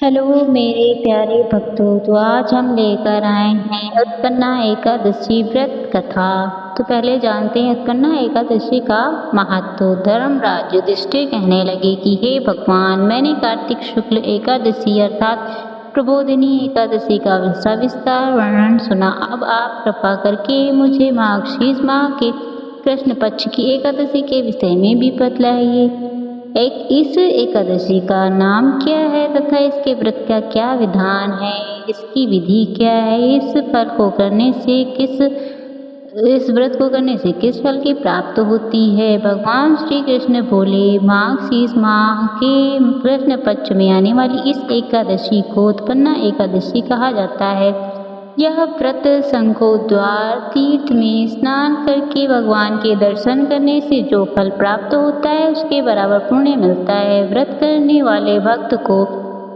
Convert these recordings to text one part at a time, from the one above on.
Hello मेरे प्यारे भक्तों, तो आज हम लेकर आए हैं उत्पन्ना एकादशी व्रत कथा। तो पहले जानते हैं उत्पन्ना एकादशी का महत्व। धर्मराज युधिष्ठिर कहने लगे कि हे भगवान, मैंने कार्तिक शुक्ल एकादशी अर्थात प्रबोधिनी एकादशी का सविस्तार वर्णन सुना। अब आप कृपा करके मुझे मार्गशीर्ष माह के कृष्ण पक्ष की एकादशी के विषय में भी बतलाइए। इस एकादशी का नाम क्या है तथा इसके व्रत का क्या विधान है, इसकी विधि क्या है, इस व्रत को करने से किस फल की प्राप्त होती है। भगवान श्री कृष्ण बोले, मार्गशीर्ष माह के कृष्ण पक्ष में आने वाली इस एकादशी को उत्पन्ना एकादशी कहा जाता है। यह व्रत शंखोद्वार तीर्थ में स्नान करके भगवान के दर्शन करने से जो फल प्राप्त होता है उसके बराबर पुण्य मिलता है। व्रत करने वाले भक्त को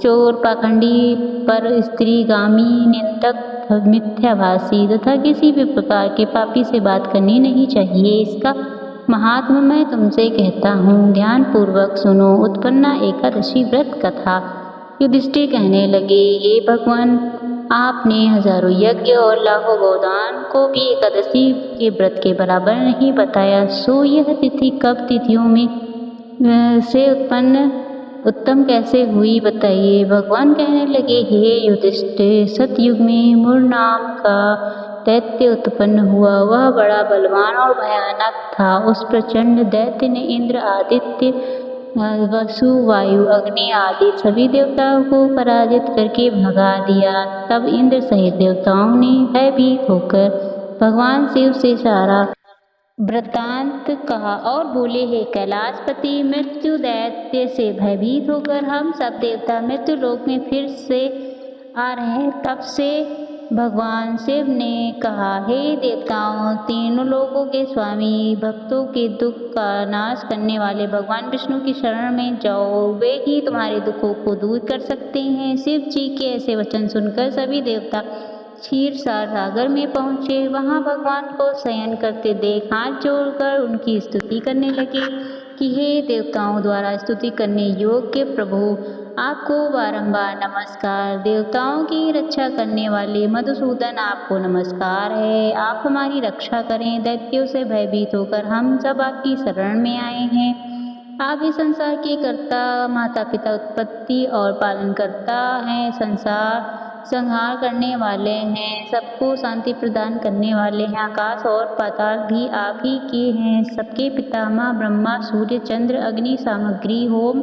चोर, पाखंडी, पर स्त्रीगामी, निंदक, मिथ्याभाषी तथा किसी भी प्रकार के पापी से बात करनी नहीं चाहिए। इसका महात्मा मैं तुमसे कहता हूँ, ध्यान पूर्वक सुनो। उत्पन्ना एकादशी व्रत कथा। युधिष्ठिर कहने लगे, हे भगवान, आपने हजारों यज्ञ और लाखों गोदान को भी एकादशी के व्रत के बराबर नहीं बताया, सो यह तिथि कब तिथियों में से उत्तम कैसे हुई, बताइए। भगवान कहने लगे, हे युधिष्ठिर, सतयुग में मुर नाम का दैत्य उत्पन्न हुआ। वह बड़ा बलवान और भयानक था। उस प्रचंड दैत्य ने इंद्र, आदित्य, वसु, वायु, अग्नि आदि सभी देवताओं को पराजित करके भगा दिया। तब इंद्र सहित देवताओं ने भयभीत होकर भगवान शिव से सारा वृत्तांत कहा और बोले, हे कैलाशपति, मृत्यु दैत्य से भयभीत होकर हम सब देवता मृत्यु लोक में फिर से आ रहे हैं। तब से भगवान शिव ने कहा, हे देवताओं, तीनों लोकों के स्वामी, भक्तों के दुख का नाश करने वाले भगवान विष्णु की शरण में जाओ, वे ही तुम्हारे दुखों को दूर कर सकते हैं। शिव जी के ऐसे वचन सुनकर सभी देवता क्षीरसार सागर में पहुँचे। वहाँ भगवान को शयन करते देख हाथ जोड़कर उनकी स्तुति करने लगे कि हे देवताओं द्वारा स्तुति करने योग्य प्रभु, आपको बारंबार नमस्कार। देवताओं की रक्षा करने वाले मधुसूदन, आपको नमस्कार है। आप हमारी रक्षा करें। दैत्यों से भयभीत होकर हम सब आपकी शरण में आए हैं। आप इस संसार के कर्ता, माता पिता, उत्पत्ति और पालन करता हैं, संहार करने वाले हैं, सबको शांति प्रदान करने वाले हैं। आकाश और पाताल भी आप ही के हैं। सबके पितामह ब्रह्मा, सूर्य, चंद्र, अग्नि, सामग्री, होम,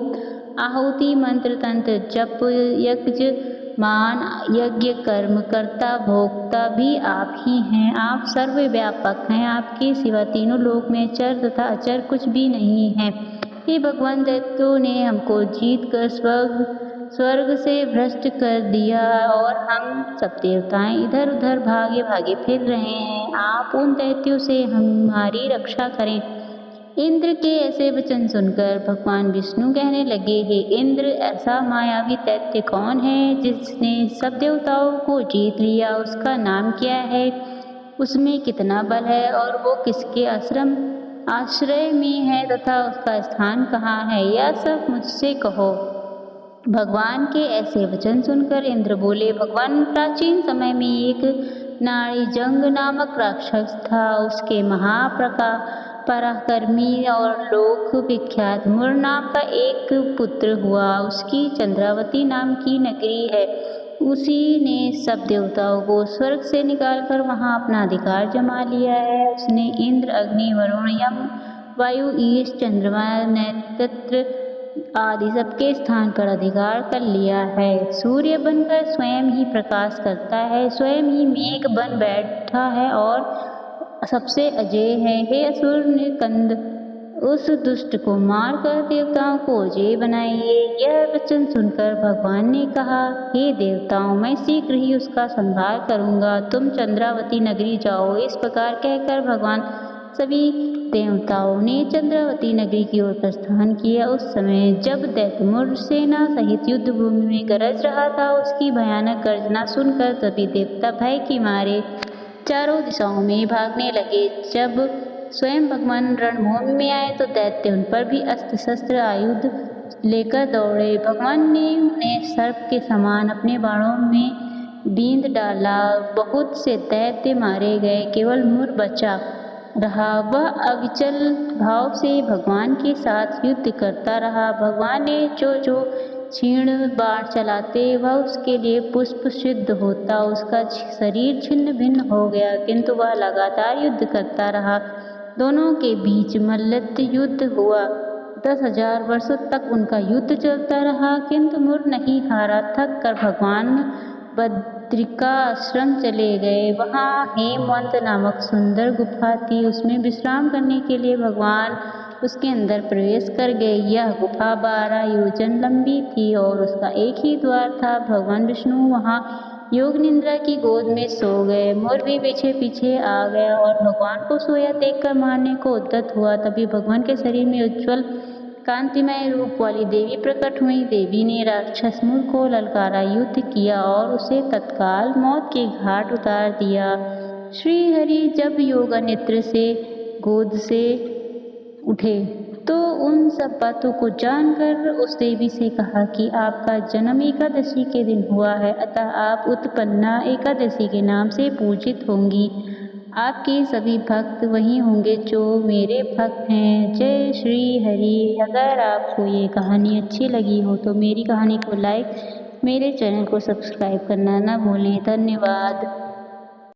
आहुति, मंत्र, तंत्र, जप, यजमान, यज्ञ, कर्म करता, भोक्ता भी आप ही हैं। आप सर्वव्यापक हैं। आपके सिवा तीनों लोक में चर तथा अचर कुछ भी नहीं है। हे भगवान, दैत्यों ने हमको जीत कर स्वर्ग से भ्रष्ट कर दिया और हम सब देवताएं इधर उधर भागे भागे फिर रहे हैं। आप उन दैत्यों से हमारी रक्षा करें। इंद्र के ऐसे वचन सुनकर भगवान विष्णु कहने लगे, हे इंद्र, ऐसा मायावी दैत्य कौन है जिसने सब देवताओं को जीत लिया? उसका नाम क्या है? उसमें कितना बल है और वो किसके आश्रय में है तथा उसका स्थान कहाँ है? यह सब मुझसे कहो। भगवान के ऐसे वचन सुनकर इंद्र बोले, भगवान, प्राचीन समय में एक नाड़ीजंग नामक राक्षस था। उसके पराक्रमी और लोक विख्यात मुर नाम का एक पुत्र हुआ। उसकी चंद्रावती नाम की नगरी है। उसी ने सब देवताओं को स्वर्ग से निकालकर वहां अपना अधिकार जमा लिया है। उसने इंद्र, अग्नि, वरुण, यम, वायु, ईश, चंद्रमा, नक्षत्र आदि सबके स्थान पर अधिकार कर लिया है। सूर्य बनकर स्वयं ही प्रकाश करता है, स्वयं ही मेघ बन बैठा है और सबसे अजेय है। हे असुर निकंद, उस दुष्ट को मारकर देवताओं को अजेय बनाइए। यह वचन सुनकर भगवान ने कहा, हे देवताओं, मैं शीघ्र ही उसका संहार करूंगा। तुम चंद्रावती नगरी जाओ। इस प्रकार कहकर भगवान सभी देवताओं ने चंद्रावती नगरी की ओर प्रस्थान किया। उस समय जब दैत्य मुर सेना सहित युद्ध भूमि में गरज रहा था, उसकी भयानक गर्जना सुनकर सभी देवता भय के मारे चारों दिशाओं में भागने लगे। जब स्वयं भगवान रणभूमि में आए तो दैत्य उन पर भी अस्त्र शस्त्र आयुध लेकर दौड़े। भगवान ने उन्हें सर्प के समान अपने बाणों में बींध डाला। बहुत से दैत्य मारे गए, केवल मुर बचा रहा। वह अविचल भाव से भगवान के साथ युद्ध करता रहा। भगवान ने जो क्षीण बाण चलाते वह उसके लिए पुष्प सिद्ध होता। उसका शरीर छिन्न भिन्न हो गया, किंतु वह लगातार युद्ध करता रहा। दोनों के बीच मल्लयुद्ध युद्ध हुआ। 10,000 वर्षों तक उनका युद्ध चलता रहा, किंतु मुर नहीं हारा। थक कर भगवान बद्रिकाश्रम चले गए। वहाँ हेमवंत नामक सुंदर गुफा थी। उसमें विश्राम करने के लिए भगवान उसके अंदर प्रवेश कर गए। यह गुफा 12 योजन लंबी थी और उसका एक ही द्वार था। भगवान विष्णु वहाँ योग निद्रा की गोद में सो गए। मोर भी पीछे पीछे आ गया और भगवान को सोया देखकर मारने को उद्यत हुआ। तभी भगवान के शरीर में उज्ज्वल कांतिमय रूप वाली देवी प्रकट हुई। देवी ने राक्षस मुर को ललकारा, युद्ध किया और उसे तत्काल मौत के घाट उतार दिया। श्री हरि जब योग निद्रा से गोद से उठे तो उन सब बातों को जानकर उस देवी से कहा कि आपका जन्म एकादशी के दिन हुआ है, अतः आप उत्पन्ना एकादशी के नाम से पूजित होंगी। आपके सभी भक्त वही होंगे जो मेरे भक्त हैं। जय श्री हरि। अगर आपको ये कहानी अच्छी लगी हो तो मेरी कहानी को लाइक, मेरे चैनल को सब्सक्राइब करना ना भूलें। धन्यवाद।